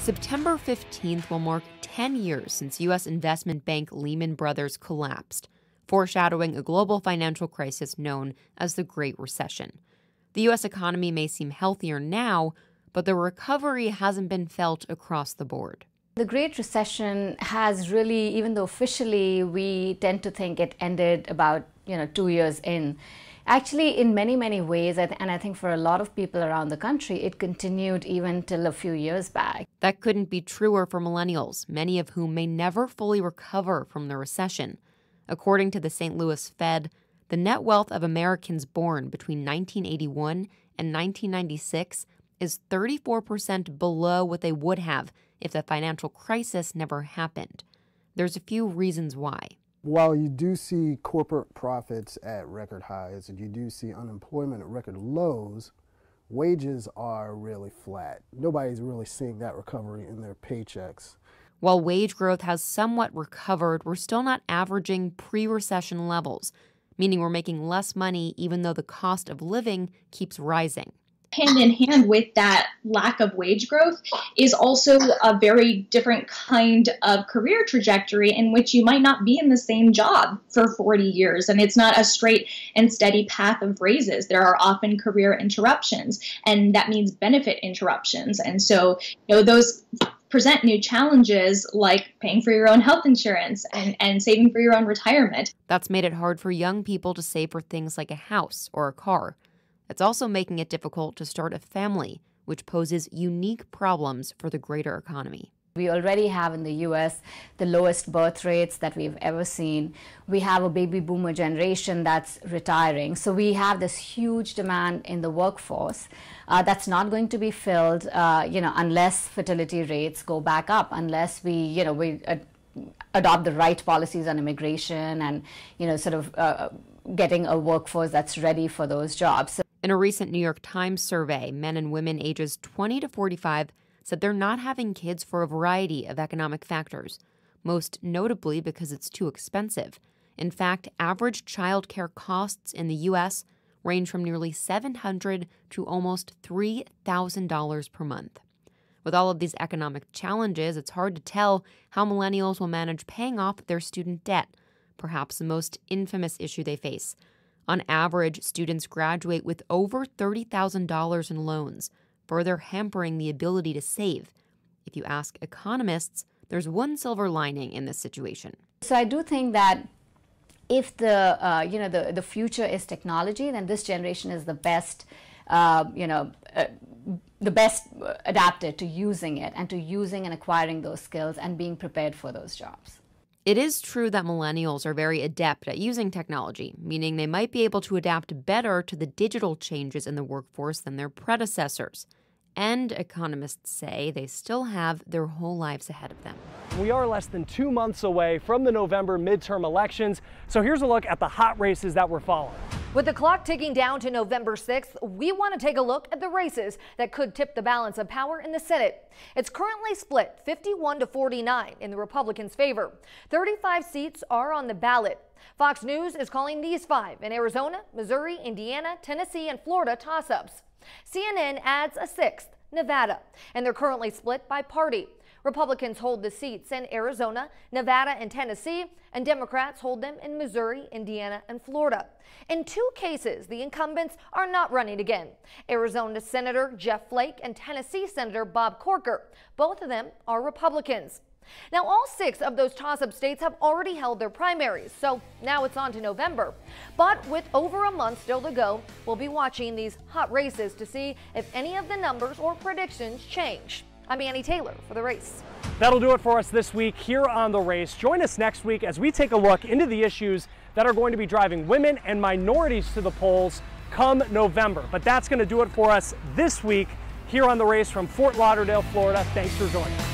September 15th will mark 10 years since U.S. investment bank Lehman Brothers collapsed, foreshadowing a global financial crisis known as the Great Recession. The U.S. economy may seem healthier now, but the recovery hasn't been felt across the board. The Great Recession has really, even though officially we tend to think it ended about 2 years in, actually in many ways, and I think for a lot of people around the country, it continued even till a few years back. That couldn't be truer for millennials, many of whom may never fully recover from the recession. According to the St. Louis Fed, the net wealth of Americans born between 1981 and 1996 is 34% below what they would have if the financial crisis never happened. There's a few reasons why. While you do see corporate profits at record highs and you do see unemployment at record lows, wages are really flat. Nobody's really seeing that recovery in their paychecks. While wage growth has somewhat recovered, we're still not averaging pre-recession levels, meaning we're making less money even though the cost of living keeps rising. Hand in hand with that lack of wage growth is also a very different kind of career trajectory in which you might not be in the same job for 40 years. And it's not a straight and steady path of raises. There are often career interruptions, and that means benefit interruptions. And so, those present new challenges like paying for your own health insurance and saving for your own retirement. That's made it hard for young people to save for things like a house or a car. It's also making it difficult to start a family, which poses unique problems for the greater economy. We already have in the U.S. the lowest birth rates that we've ever seen. We have a baby boomer generation that's retiring. So we have this huge demand in the workforce that's not going to be filled, unless fertility rates go back up, unless we adopt the right policies on immigration and, getting a workforce that's ready for those jobs. In a recent New York Times survey, men and women ages 20 to 45 said they're not having kids for a variety of economic factors, most notably because it's too expensive. In fact, average childcare costs in the U.S. range from nearly $700 to almost $3,000 per month. With all of these economic challenges, it's hard to tell how millennials will manage paying off their student debt, perhaps the most infamous issue they face. On average, students graduate with over $30,000 in loans, further hampering the ability to save. If you ask economists, there's one silver lining in this situation. So I do think that if the future is technology, then this generation is the best, adapted to using it and to using and acquiring those skills and being prepared for those jobs. It is true that millennials are very adept at using technology, meaning they might be able to adapt better to the digital changes in the workforce than their predecessors. And economists say they still have their whole lives ahead of them. We are less than 2 months away from the November midterm elections, so here's a look at the hot races that we're following. With the clock ticking down to November 6th, we want to take a look at the races that could tip the balance of power in the Senate. It's currently split 51 to 49 in the Republicans' favor. 35 seats are on the ballot. Fox News is calling these 5 in Arizona, Missouri, Indiana, Tennessee, and Florida toss-ups. CNN adds a 6th, Nevada, and they're currently split by party. Republicans hold the seats in Arizona, Nevada, and Tennessee, and Democrats hold them in Missouri, Indiana, and Florida. In 2 cases, the incumbents are not running again. Arizona Senator Jeff Flake and Tennessee Senator Bob Corker. Both of them are Republicans. Now, all 6 of those toss-up states have already held their primaries, so now it's on to November. But with over a month still to go, we'll be watching these hot races to see if any of the numbers or predictions change. I'm Annie Taylor for The Race. That'll do it for us this week here on The Race. Join us next week as we take a look into the issues that are going to be driving women and minorities to the polls come November. But that's going to do it for us this week here on The Race from Fort Lauderdale, Florida. Thanks for joining us.